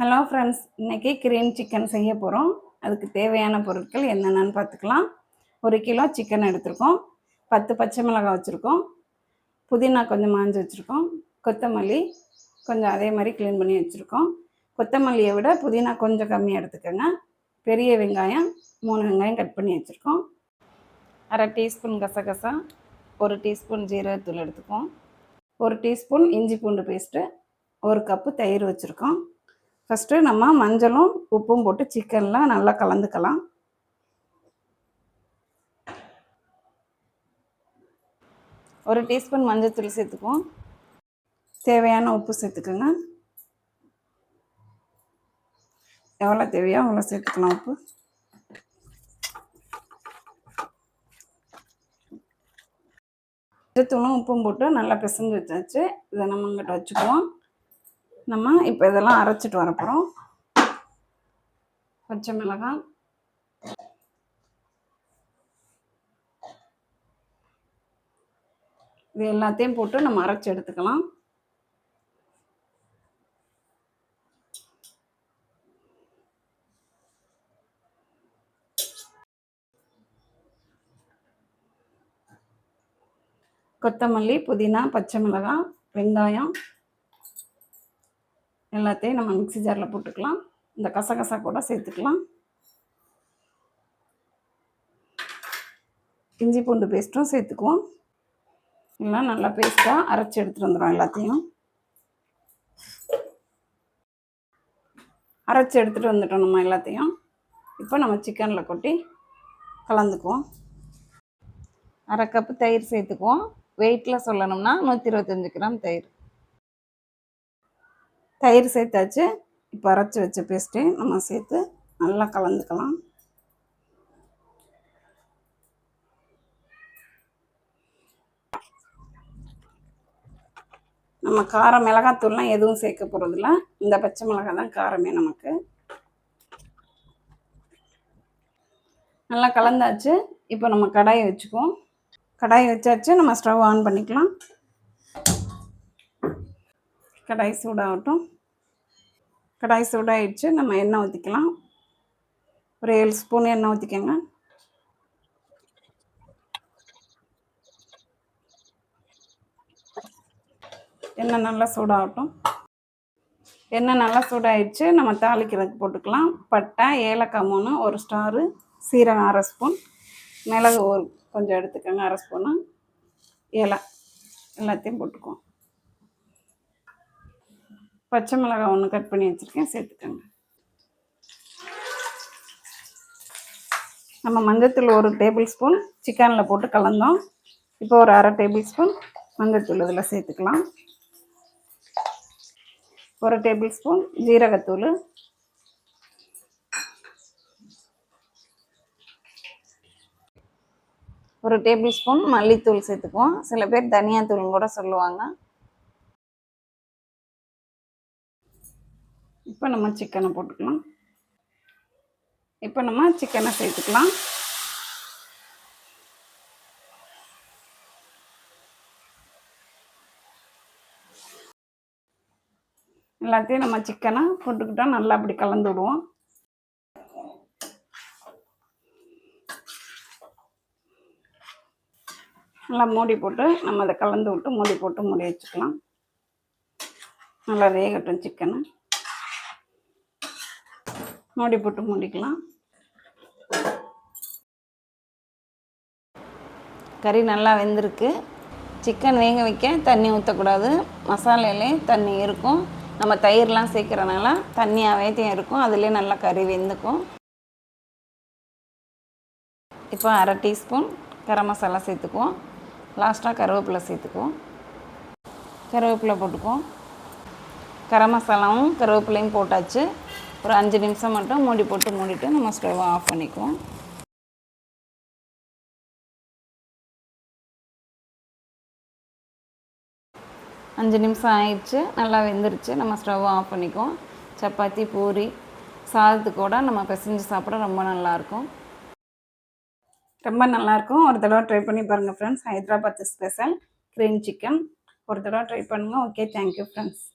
Hello friends, இன்றைக்கி green chicken செய்ய போகிறோம். அதுக்கு தேவையான பொருட்கள் என்னென்னு பார்த்துக்கலாம். 1 கிலோ சிக்கன் எடுத்துருக்கோம், 10 பச்சை மிளகாய் வச்சுருக்கோம், புதினா கொஞ்சம் மாஞ்சு வச்சுருக்கோம், கொத்தமல்லி கொஞ்சம் அதே மாதிரி க்ளீன் பண்ணி வச்சுருக்கோம். கொத்தமல்லியை விட புதினா கொஞ்சம் கம்மியாக எடுத்துக்கோங்க. பெரிய வெங்காயம் 3 வெங்காயம் கட் பண்ணி வச்சுருக்கோம். 1/2 டீஸ்பூன் கசகசா, 1 டீஸ்பூன் ஜீரகத்தூள் எடுத்துக்கோம், 1 டீஸ்பூன் இஞ்சி பூண்டு பேஸ்ட்டு, 1 கப்பு தயிர் வச்சுருக்கோம். ஃபஸ்ட்டு நம்ம மஞ்சளும் உப்பும் போட்டு சிக்கனில் நல்லா கலந்துக்கலாம். ஒரு டீஸ்பூன் மஞ்சள்தூள் சேர்த்துக்குவோம். தேவையான உப்பு சேர்த்துக்கோங்க. எவ்வளோ தேவையோ அவ்வளோ சேர்த்துக்கலாம் உப்பு. மஞ்சத்தூளும் உப்பும் போட்டு நல்லா பிசைஞ்சு வச்சாச்சு. இதை நம்ம இங்கிட்ட வச்சுக்குவோம். நம்ம இப்போ இதெல்லாம் அரைச்சிட்டு வர போகிறோம். பச்சை மிளகாய், இது எல்லாத்தையும் போட்டு நம்ம அரைச்சி எடுத்துக்கலாம். கொத்தமல்லி, புதினா, பச்சை மிளகாய், வெங்காயம் எல்லாத்தையும் நம்ம மிக்ஸி ஜாரில் போட்டுக்கலாம். இந்த கசகசா கூட சேர்த்துக்கலாம். இஞ்சி பூண்டு பேஸ்ட்டும் சேர்த்துக்குவோம். எல்லாம் நல்லா பேஸ்ட்டாக அரைச்சி எடுத்துகிட்டு வந்துடும். எல்லாத்தையும் அரைச்சி எடுத்துகிட்டு வந்துட்டோம் நம்ம எல்லாத்தையும். இப்போ நம்ம சிக்கனில் கொட்டி கலந்துக்குவோம். 1/2 கப்பு தயிர் சேர்த்துக்குவோம். வெயிட்டில் சொல்லணும்னா 125 கிராம் தயிர். தயிர் சேர்த்தாச்சு. இப்போ அரைச்சி வச்ச பேஸ்ட்டே நம்ம சேர்த்து நல்லா கலந்துக்கலாம். நம்ம காரம் மிளகாத்தூள்லாம் எதுவும் சேர்க்க போகிறதில்ல. இந்த பச்சை மிளகாய் தான் காரமே நமக்கு. நல்லா கலந்தாச்சு. இப்போ நம்ம கடாயை வச்சுக்குவோம். கடாயை வச்சாச்சு. நம்ம ஸ்டவ் ஆன் பண்ணிக்கலாம். கடாய் சூடாகட்டும். கடாய் சூடாகிடுச்சு. நம்ம எண்ணெய் ஊற்றிக்கலாம். ஒரு 7 ஸ்பூன் எண்ணெய் ஊற்றிக்கோங்க. எண்ணெய் நல்லா சூடாகட்டும். எண்ணெய் நல்லா சூடாகிடுச்சு. நம்ம தாளிக்கிறதுக்கு போட்டுக்கலாம். பட்டை, ஏலக்காய் 3, 1 ஸ்டாரு, சீரகம் 1/2 ஸ்பூன், மிளகு கொஞ்சம் எடுத்துக்கோங்க 1/2 ஸ்பூனு, ஏலை எல்லாத்தையும் போட்டுக்குவோம். பச்சை மிளகாய் 1 கட் பண்ணி வச்சுருக்கேன், சேர்த்துக்கோங்க. நம்ம மஞ்சத்தூள் 1 டேபிள் ஸ்பூன் சிக்கனில் போட்டு கலந்தோம். இப்போ ஒரு 1/2 டேபிள் ஸ்பூன் மஞ்சத்தூள் இதில் சேர்த்துக்கலாம். 1 டேபிள் ஸ்பூன் ஜீரகத்தூள், 1 டேபிள் ஸ்பூன் மல்லித்தூள் சேர்த்துக்குவோம். சில பேர் தனியாத்தூள் கூட சொல்லுவாங்க. இப்போ நம்ம சிக்கனை போட்டுக்கலாம். இப்போ நம்ம சிக்கனை சேர்த்துக்கலாம். எல்லாத்தையும் நம்ம சிக்கனை போட்டுக்கிட்டோம். நல்லா அப்படி கலந்து விடுவோம். நல்லா மூடி போட்டு நம்ம அதை கலந்து விட்டு மூடி போட்டு மூடி வச்சுக்கலாம். நல்லா வேகட்டும் சிக்கனை. மூடி போட்டு மூடிக்கலாம். கறி நல்லா வெந்திருக்கு. சிக்கன் வேக வைக்க தண்ணி ஊற்றக்கூடாது. மசாலையிலே தண்ணி இருக்கும். நம்ம தயிர்லாம் சேர்க்குறனால தண்ணியாகவே தான் இருக்கும். அதுலேயே நல்லா கறி வெந்துக்கும். இப்போ 1/2 டீஸ்பூன் கரம் மசாலா சேர்த்துக்குவோம். லாஸ்ட்டாக கருவேப்பிலை சேர்த்துக்குவோம். கருவேப்பிலை போட்டுக்குவோம். கரம் மசாலாவும் கருவேப்பிலையும் போட்டாச்சு. ஒரு 5 நிமிஷம் மட்டும் மூடி போட்டு மூடிட்டு நம்ம ஸ்டவ்வை ஆஃப் பண்ணிக்குவோம். அஞ்சு நிமிஷம் ஆயிடுச்சு. நல்லா வெந்துருச்சு. நம்ம ஸ்டவ்வை ஆஃப் பண்ணிக்குவோம். சப்பாத்தி, பூரி, சாதத்துக்கூட நம்ம பிசைஞ்சு சாப்பிட ரொம்ப நல்லாயிருக்கும். ரொம்ப நல்லாயிருக்கும். ஒரு தடவை ட்ரை பண்ணி பாருங்கள் friends. Hyderabad special green chicken ஒரு தடவை ட்ரை பண்ணுங்கள். Okay, thank you friends.